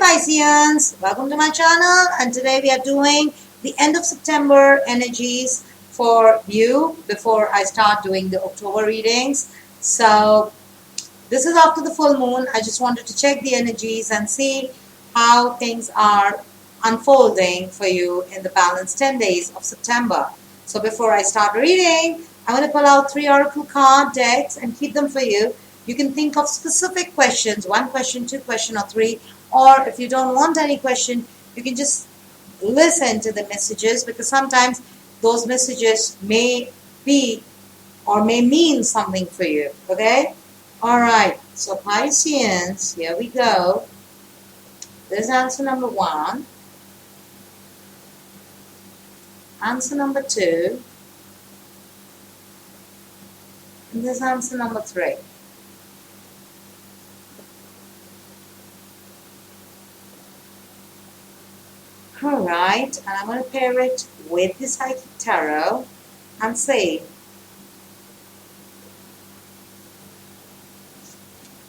Pisceans, welcome to my channel, and today we are doing the end of September energies for you before I start doing the October readings. So this is after the full moon. I just wanted to check the energies and see how things are unfolding for you in the balanced 10 days of September. So before I start reading, I'm going to pull out 3 oracle card decks and keep them for you. You can think of specific questions, 1 question, 2 question, or 3. Or if you don't want any question, you can just listen to the messages, because sometimes those messages may be or may mean something for you. Okay? Alright, so Pisceans, here we go. This is answer number 1. Answer number 2. And this is answer number 3. Alright, and I'm going to pair it with the Psychic Tarot and say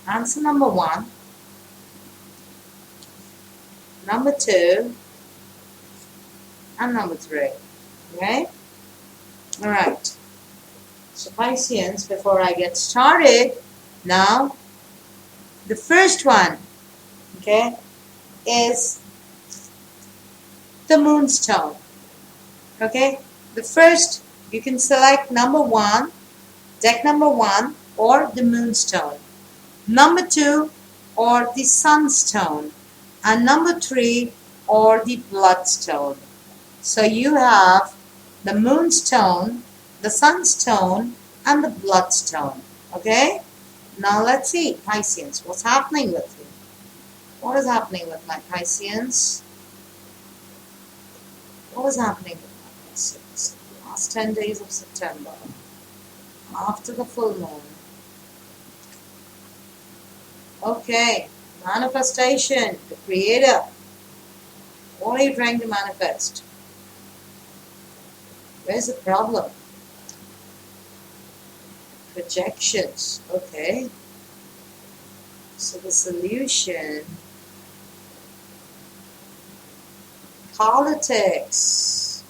answer number 1, number 2, and number 3. Okay? Alright. So Pisceans, before I get started, now the first one, okay, is the Moonstone. Okay? The first, you can select number 1, deck number 1, or the Moonstone. Number 2, or the Sunstone. And number 3, or the Bloodstone. So you have the Moonstone, the Sunstone, and the Bloodstone. Okay? Now let's see, Pisceans, what's happening with you? What is happening with my Pisceans? What is happening with my Pisceans? The last 10 days of September, after the full moon. Okay, manifestation, the creator. What are you trying to manifest? Where's the problem? Projections. Okay. So the solution, politics,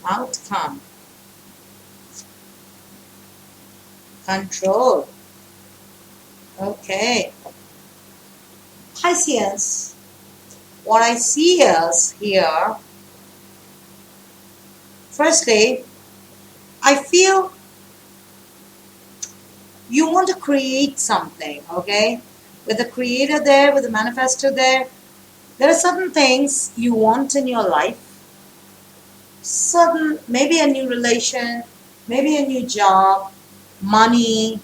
outcome, control. Okay. Pisceans, what I see is here, firstly, I feel you want to create something, okay? With the creator there, with the manifestor there, there are certain things you want in your life. Certain, maybe a new relation, maybe a new job, money,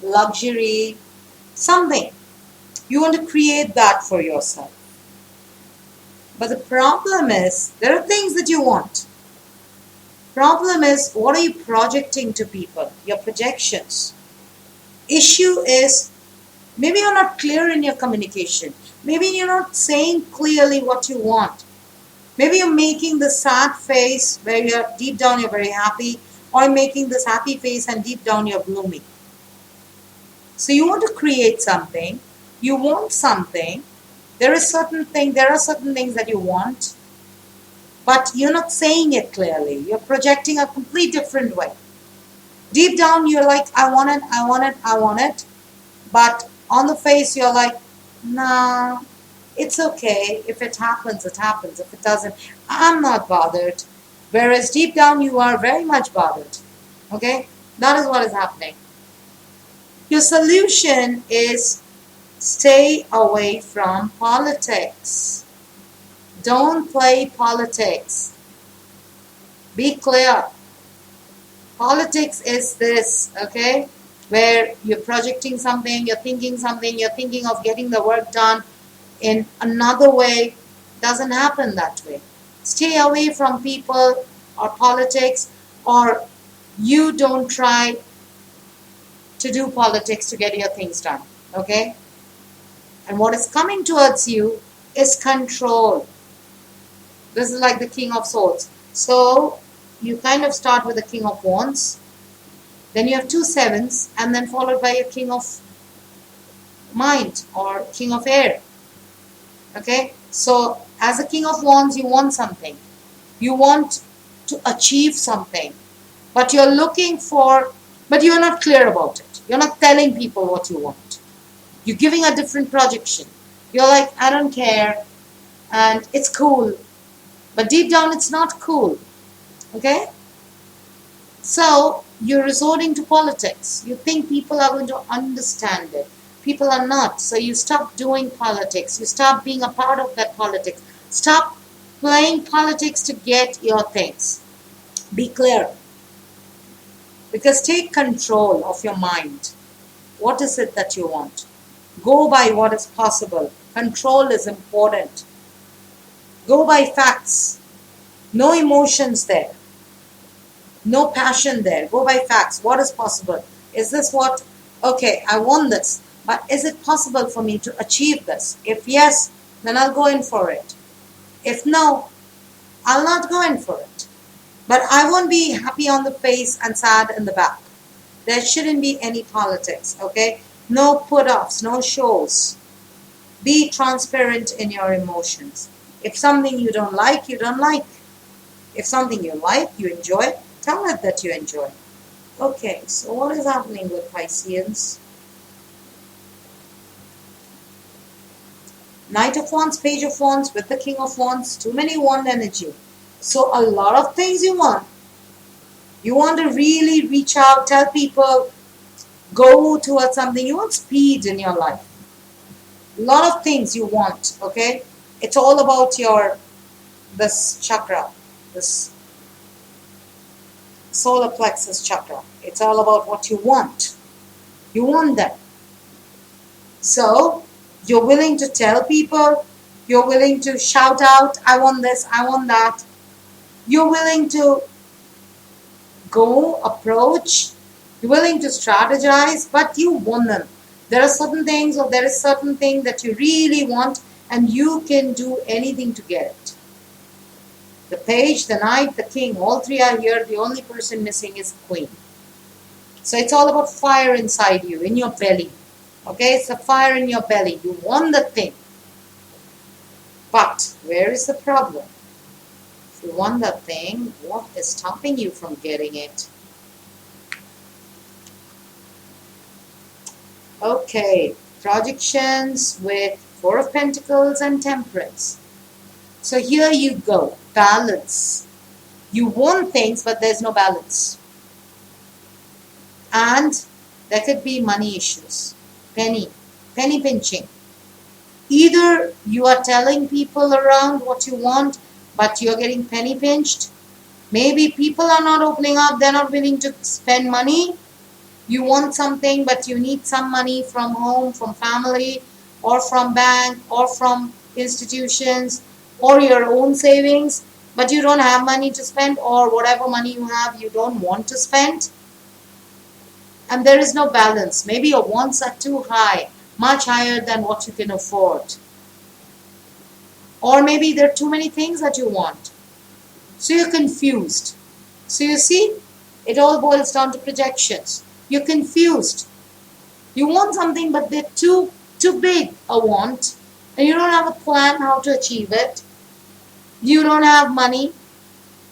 luxury, something. You want to create that for yourself. But the problem is, there are things that you want. Problem is, what are you projecting to people? Your projections. Issue is, maybe you're not clear in your communication. Maybe you're not saying clearly what you want. Maybe you're making the sad face where you're deep down you're very happy, or making this happy face and deep down you're gloomy. So you want to create something. You want something. There are certain things that you want, but you're not saying it clearly. You're projecting a complete different way. Deep down, you're like, I want it, I want it, I want it. But on the face, you're like, nah, it's okay. If it happens, it happens. If it doesn't, I'm not bothered. Whereas deep down, you are very much bothered. Okay? That is what is happening. Your solution is stay away from politics. Don't play politics. Be clear. Politics is this, okay? Where you're projecting something, you're thinking of getting the work done in another way. Doesn't happen that way. Stay away from people or politics, or you don't try to do politics to get your things done, okay? And what is coming towards you is control. This is like the King of Swords. So you kind of start with the King of Wands. Then you have 2 sevens, and then followed by a King of mind or king of air. Okay, so as a king of wands, you want something. You want to achieve something, but you're looking for, but you're not clear about it. You're not telling people what you want. You're giving a different projection. You're like, I don't care, and it's cool, but deep down it's not cool. Okay, so you're resorting to politics. You think people are going to understand it. People are not. So you stop doing politics. You stop being a part of that politics. Stop playing politics to get your things. Be clear. Because take control of your mind. What is it that you want? Go by what is possible. Control is important. Go by facts. No emotions there. No passion there. Go by facts. What is possible? Is this what? Okay, I want this. But is it possible for me to achieve this? If yes, then I'll go in for it. If no, I'll not go in for it. But I won't be happy on the face and sad in the back. There shouldn't be any politics, okay? No put-offs, no shows. Be transparent in your emotions. If something you don't like, you don't like. If something you like, you enjoy, tell it that you enjoy. Okay, so what is happening with Pisceans? Knight of Wands, Page of Wands with the King of Wands. Too many wand energy. So a lot of things you want. You want to really reach out, tell people, go towards something. You want speed in your life. A lot of things you want, okay? It's all about this chakra, this solar plexus chakra. It's all about what you want. You want that. So, you're willing to tell people, you're willing to shout out, I want this, I want that. You're willing to go, approach, you're willing to strategize, but you want them. There are certain things or there is certain thing that you really want and you can do anything to get it. The page, the knight, the king, all three are here. The only person missing is the queen. So it's all about fire inside you, in your belly. Okay, it's a fire in your belly. You want the thing. But where is the problem? If you want that thing, what is stopping you from getting it? Okay, projections with Four of Pentacles and Temperance. So here you go, balance. You want things, but there's no balance. And there could be money issues, penny pinching. Either you are telling people around what you want, but you're getting penny pinched. Maybe people are not opening up, they're not willing to spend money. You want something, but you need some money from home, from family, or from bank, or from institutions, or your own savings, but you don't have money to spend, or whatever money you have, you don't want to spend. And there is no balance. Maybe your wants are too high, much higher than what you can afford. Or maybe there are too many things that you want. So you're confused. So you see, it all boils down to projections. You're confused. You want something, but they're too big a want, and you don't have a plan how to achieve it. You don't have money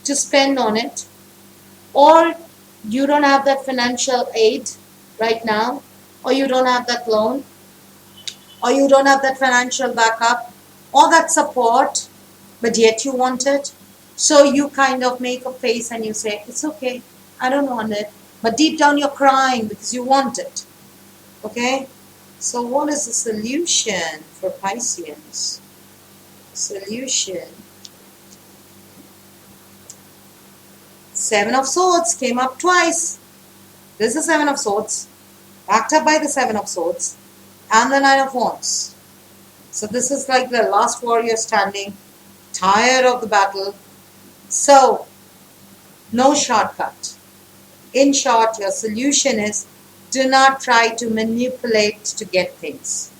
to spend on it, or you don't have that financial aid right now, or you don't have that loan, or you don't have that financial backup, or that support, but yet you want it. So you kind of make a face and you say, it's okay, I don't want it. But deep down you're crying because you want it. Okay? So what is the solution for Pisceans? Solution. Seven of Swords came up twice. This is the Seven of Swords, backed up by the Seven of Swords, and the Nine of Wands. So this is like the last warrior standing, tired of the battle. So, no shortcut. In short, your solution is, do not try to manipulate to get things.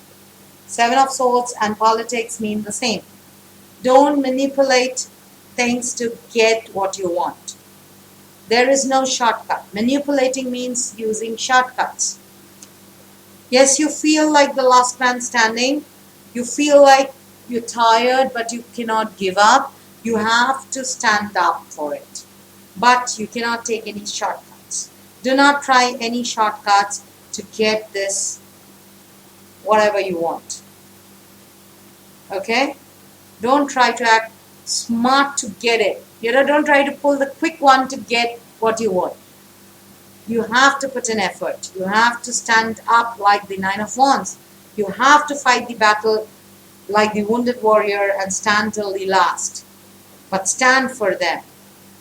Seven of Swords and politics mean the same. Don't manipulate things to get what you want. There is no shortcut. Manipulating means using shortcuts. Yes, you feel like the last man standing. You feel like you're tired, but you cannot give up. You have to stand up for it. But you cannot take any shortcuts. Do not try any shortcuts to get this, whatever you want. Okay? Don't try to act smart to get it. Don't try to pull the quick one to get what you want. You have to put in effort. You have to stand up like the Nine of Wands. You have to fight the battle like the wounded warrior and stand till the last. But stand for them.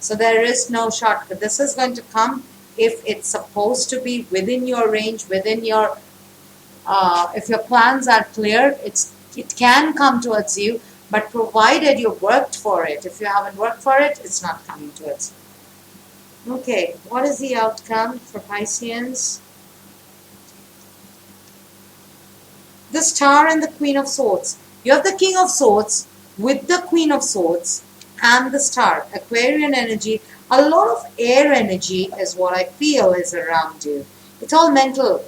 So there is no shortcut. This is going to come if it's supposed to be within your range, within your, if your plans are clear, it can come towards you, but provided you worked for it. If you haven't worked for it, it's not coming towards you. Okay, what is the outcome for Pisceans? The Star and the Queen of Swords. You have the King of Swords with the Queen of Swords and the Star. Aquarian energy. A lot of air energy is what I feel is around you. It's all mental.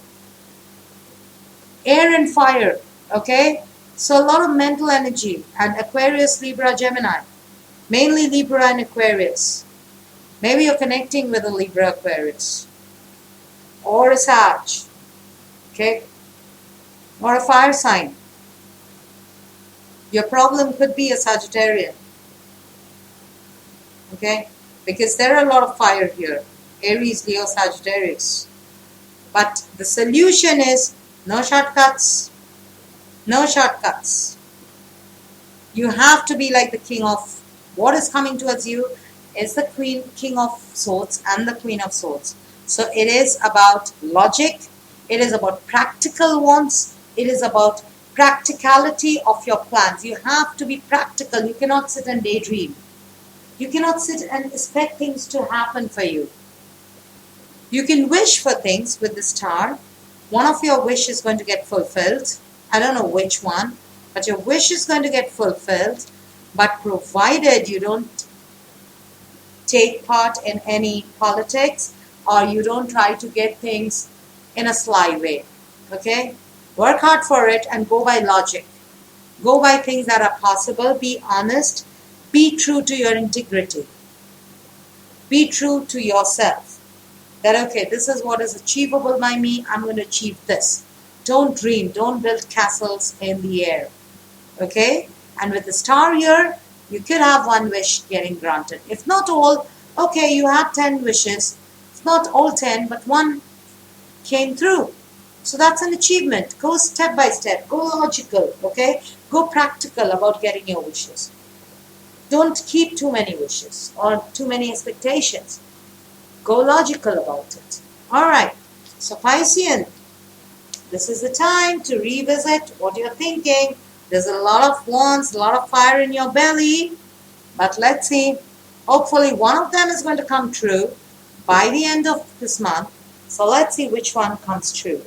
Air and fire. Okay? So a lot of mental energy. And Aquarius, Libra, Gemini. Mainly Libra and Aquarius. Maybe you're connecting with a Libra, Aquarius. Or a Sag. Okay? Or a fire sign. Your problem could be a Sagittarian. Okay? Because there are a lot of fire here. Aries, Leo, Sagittarius. But the solution is no shortcuts. No shortcuts. You have to be like the King of... What is coming towards you is the King of Swords and the Queen of Swords. So it is about logic. It is about practical wants. It is about practicality of your plans. You have to be practical. You cannot sit and daydream. You cannot sit and expect things to happen for you. You can wish for things with the Star. One of your wishes is going to get fulfilled. I don't know which one, but your wish is going to get fulfilled. But provided you don't take part in any politics or you don't try to get things in a sly way. Okay? Work hard for it and go by logic. Go by things that are possible. Be honest. Be true to your integrity. Be true to yourself. That, okay, this is what is achievable by me. I'm going to achieve this. Don't dream. Don't build castles in the air. Okay? And with the Star here, you could have one wish getting granted. If not all, okay, you had 10 wishes. It's not all 10, but one came through. So that's an achievement. Go step by step. Go logical. Okay? Go practical about getting your wishes. Don't keep too many wishes or too many expectations. Go logical about it. Alright, so Piscean, this is the time to revisit what you're thinking. There's a lot of wands, a lot of fire in your belly. But let's see. Hopefully one of them is going to come true by the end of this month. So let's see which one comes true.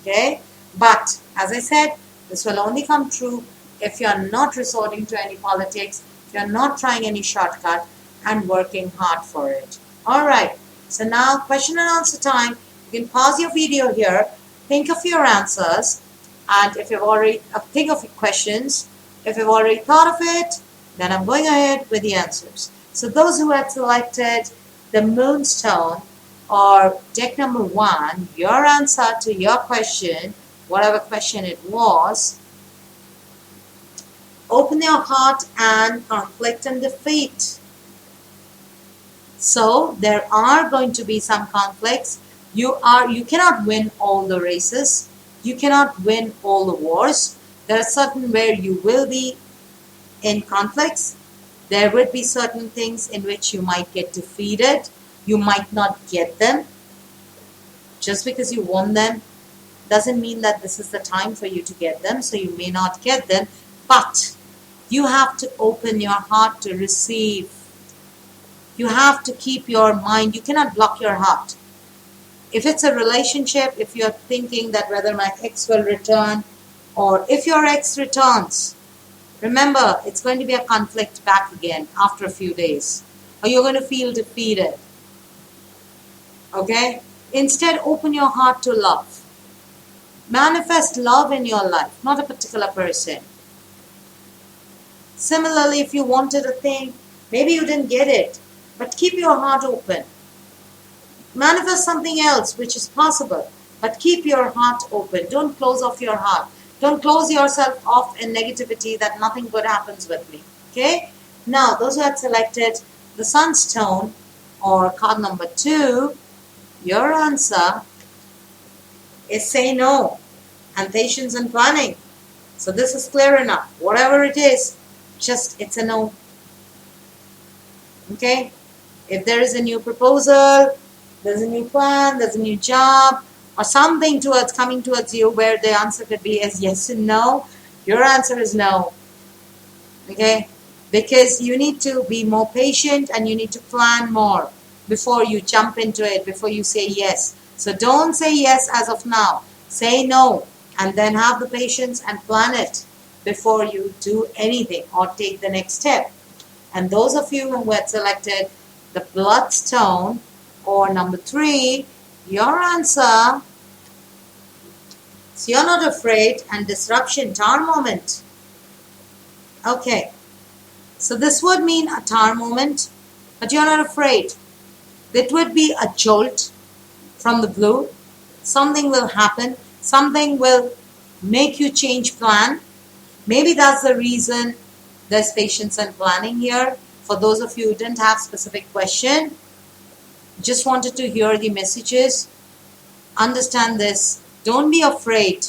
Okay? But as I said, this will only come true if you're not resorting to any politics, if you're not trying any shortcut and working hard for it. Alright. So now question and answer time. You can pause your video here, think of your answers, and if you've already think of your questions. If you've already thought of it, then I'm going ahead with the answers. So those who had selected the Moonstone or deck number 1, your answer to your question, whatever question it was, open your heart and conflict and defeat. So there are going to be some conflicts. You cannot win all the races. You cannot win all the wars. There are certain where you will be in conflicts. There would be certain things in which you might get defeated. You might not get them. Just because you won them doesn't mean that this is the time for you to get them. So you may not get them. But you have to open your heart to receive. You have to keep your mind. You cannot block your heart. If it's a relationship, if you're thinking that whether my ex will return, or if your ex returns, remember, it's going to be a conflict back again after a few days. Or you're going to feel defeated. Okay? Instead, open your heart to love. Manifest love in your life, not a particular person. Similarly, if you wanted a thing, maybe you didn't get it, but keep your heart open. Manifest something else which is possible, but keep your heart open. Don't close off your heart. Don't close yourself off in negativity that nothing good happens with me. Okay? Now, those who had selected the sunstone or card number 2, your answer is say no and patience and planning. So this is clear enough. Whatever it is, just it's a no. Okay? If there is a new proposal, there's a new plan, there's a new job, or something towards coming towards you where the answer could be as yes and no, your answer is no. Okay? Because you need to be more patient and you need to plan more before you jump into it, before you say yes. So don't say yes as of now. Say no and then have the patience and plan it before you do anything or take the next step. And those of you who had selected the bloodstone or number 3, your answer is you're not afraid and disruption, tower moment. Okay. So this would mean a tower moment, but you're not afraid. It would be a jolt from the blue. Something will happen. Something will make you change plan. Maybe that's the reason there's patience and planning here. For those of you who didn't have specific question, just wanted to hear the messages. Understand this. Don't be afraid.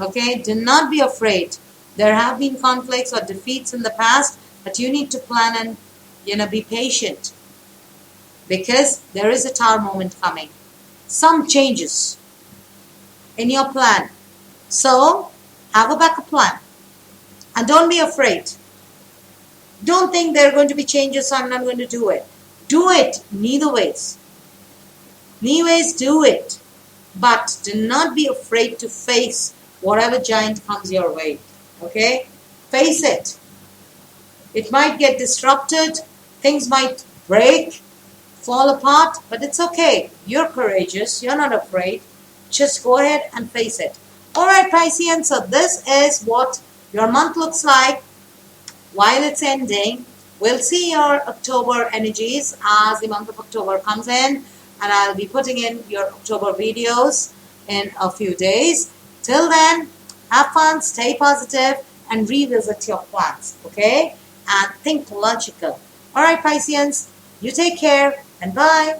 Okay? Do not be afraid. There have been conflicts or defeats in the past, but you need to plan and be patient. Because there is a tower moment coming. Some changes in your plan. So, have a backup plan. And don't be afraid. Don't think there are going to be changes, so I'm not going to do it. Do it neither ways. Neither ways, do it. But do not be afraid to face whatever giant comes your way. Okay? Face it. It might get disrupted. Things might break, fall apart, but it's okay. You're courageous. You're not afraid. Just go ahead and face it. Alright, Pisceans, so this is what your month looks like while it's ending. We'll see your October energies as the month of October comes in, and I'll be putting in your October videos in a few days. Till then, have fun, stay positive, and revisit your plans, okay? And think logical. Alright, Pisceans, you take care, and bye.